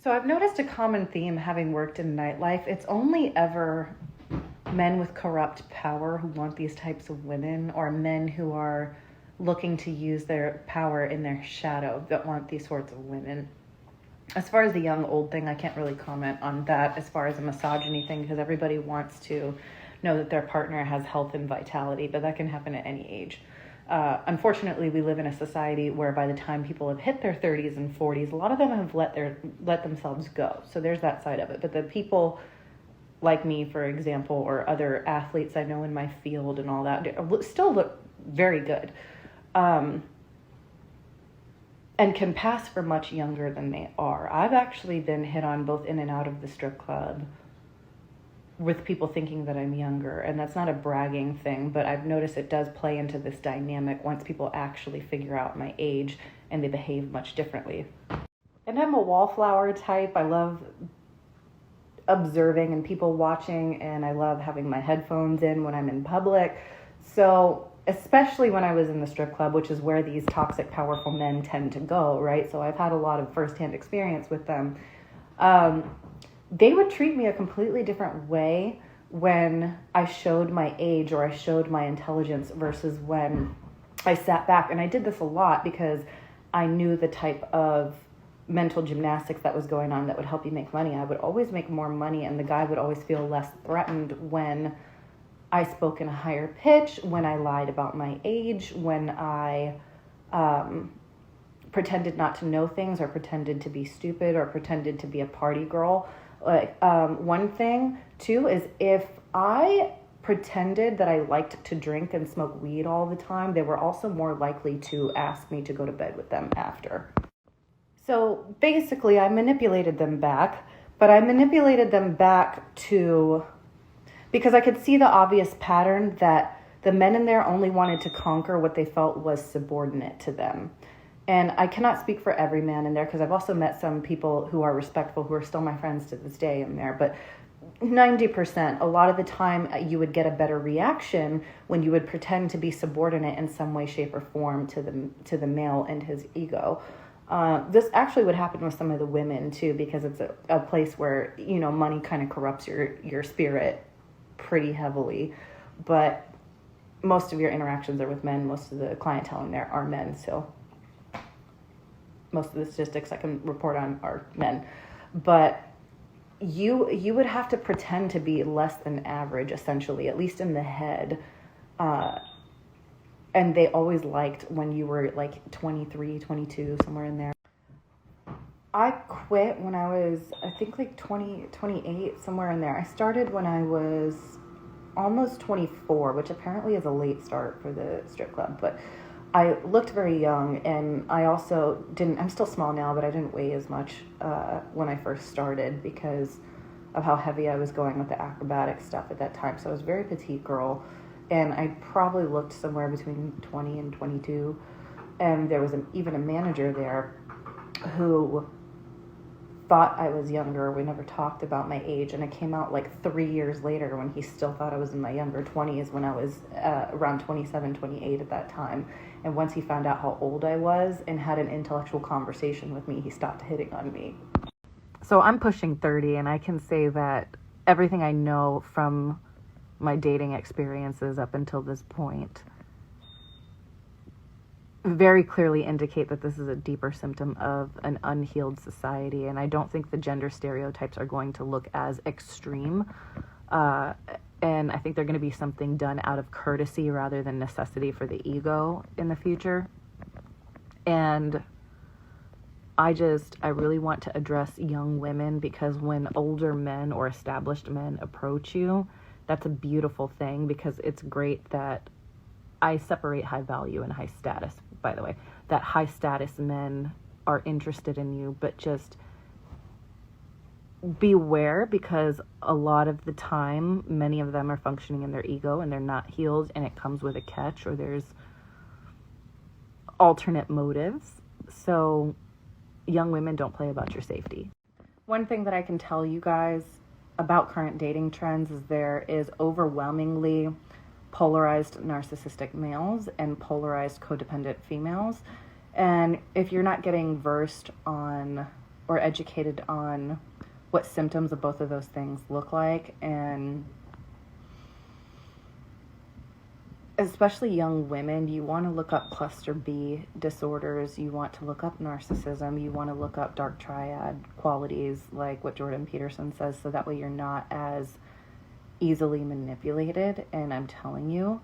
So I've noticed a common theme having worked in nightlife. It's only ever men with corrupt power who want these types of women, or men who are looking to use their power in their shadow that want these sorts of women. As far as the young old thing, I can't really comment on that as far as a misogyny thing, because everybody wants to know that their partner has health and vitality, but that can happen at any age. Unfortunately, we live in a society where by the time people have hit their 30s and 40s, a lot of them have let themselves go. So there's that side of it. But the people like me, for example, or other athletes I know in my field and all that, still look very good. And can pass for much younger than they are. I've actually been hit on both in and out of the strip club with people thinking that I'm younger, and that's not a bragging thing, but I've noticed it does play into this dynamic once people actually figure out my age and they behave much differently. And I'm a wallflower type. I love observing and people watching, and I love having my headphones in when I'm in public. So especially when I was in the strip club, which is where these toxic, powerful men tend to go, right? So I've had a lot of firsthand experience with them. They would treat me a completely different way when I showed my age or I showed my intelligence versus when I sat back. And I did this a lot because I knew the type of mental gymnastics that was going on that would help you make money. I would always make more money, and the guy would always feel less threatened when I spoke in a higher pitch, when I lied about my age, when I pretended not to know things, or pretended to be stupid, or pretended to be a party girl. One thing, too, is if I pretended that I liked to drink and smoke weed all the time, they were also more likely to ask me to go to bed with them after. So basically, I manipulated them back, but I manipulated them back because I could see the obvious pattern that the men in there only wanted to conquer what they felt was subordinate to them. And I cannot speak for every man in there, because I've also met some people who are respectful, who are still my friends to this day in there. But 90%, a lot of the time, you would get a better reaction when you would pretend to be subordinate in some way, shape, or form to the male and his ego. This actually would happen with some of the women too, because it's a place where, money kind of corrupts your spirit pretty heavily. But most of your interactions are with men. Most of the clientele in there are men, so most of the statistics I can report on are men. But you would have to pretend to be less than average, essentially, at least in the head. And they always liked when you were like 23, 22, somewhere in there. I quit when I was, I think, like 28, somewhere in there. I started when I was almost 24, which apparently is a late start for the strip club. But I looked very young, and I also I'm still small now, but I didn't weigh as much when I first started because of how heavy I was going with the acrobatic stuff at that time. So I was a very petite girl, and I probably looked somewhere between 20 and 22. And there was even a manager there who thought I was younger. We never talked about my age, and it came out like 3 years later when he still thought I was in my younger 20s, when I was around 27, 28 at that time. And once he found out how old I was and had an intellectual conversation with me, he stopped hitting on me. So I'm pushing 30, and I can say that everything I know from my dating experiences up until this point very clearly indicate that this is a deeper symptom of an unhealed society. And I don't think the gender stereotypes are going to look as extreme. And I think they're going to be something done out of courtesy rather than necessity for the ego in the future. And I really want to address young women, because when older men or established men approach you, that's a beautiful thing, because it's great that I separate high value and high status, by the way, that high status men are interested in you, but just beware, because a lot of the time, many of them are functioning in their ego and they're not healed, and it comes with a catch, or there's alternate motives. So young women, don't play about your safety. One thing that I can tell you guys about current dating trends is there is overwhelmingly polarized narcissistic males and polarized codependent females. And if you're not getting versed on or educated on what symptoms of both of those things look like. And especially young women, you want to look up cluster B disorders, you want to look up narcissism, you want to look up dark triad qualities, like what Jordan Peterson says, so that way you're not as easily manipulated. And I'm telling you,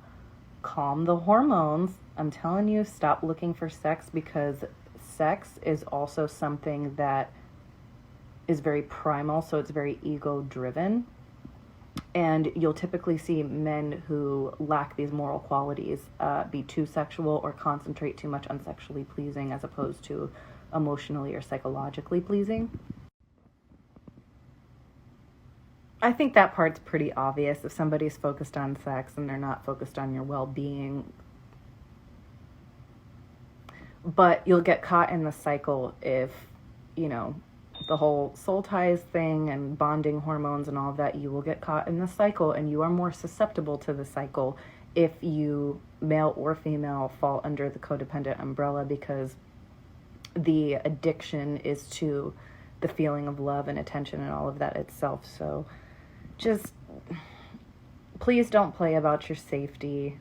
calm the hormones. I'm telling you, stop looking for sex, because sex is also something that is very primal, so it's very ego driven. And you'll typically see men who lack these moral qualities be too sexual or concentrate too much on sexually pleasing as opposed to emotionally or psychologically pleasing. I think that part's pretty obvious. If somebody's focused on sex and they're not focused on your well-being, but you'll get caught in the cycle if, you know, the whole soul ties thing and bonding hormones and all of that, you will get caught in the cycle, and you are more susceptible to the cycle if you, male or female, fall under the codependent umbrella, because the addiction is to the feeling of love and attention and all of that itself. So just please don't play about your safety.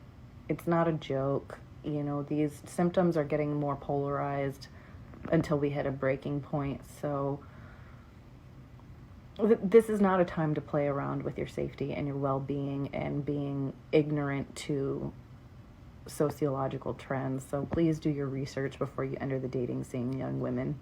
It's not a joke. You know, these symptoms are getting more polarized until we hit a breaking point. So this is not a time to play around with your safety and your well-being and being ignorant to sociological trends. So please do your research before you enter the dating scene, young women.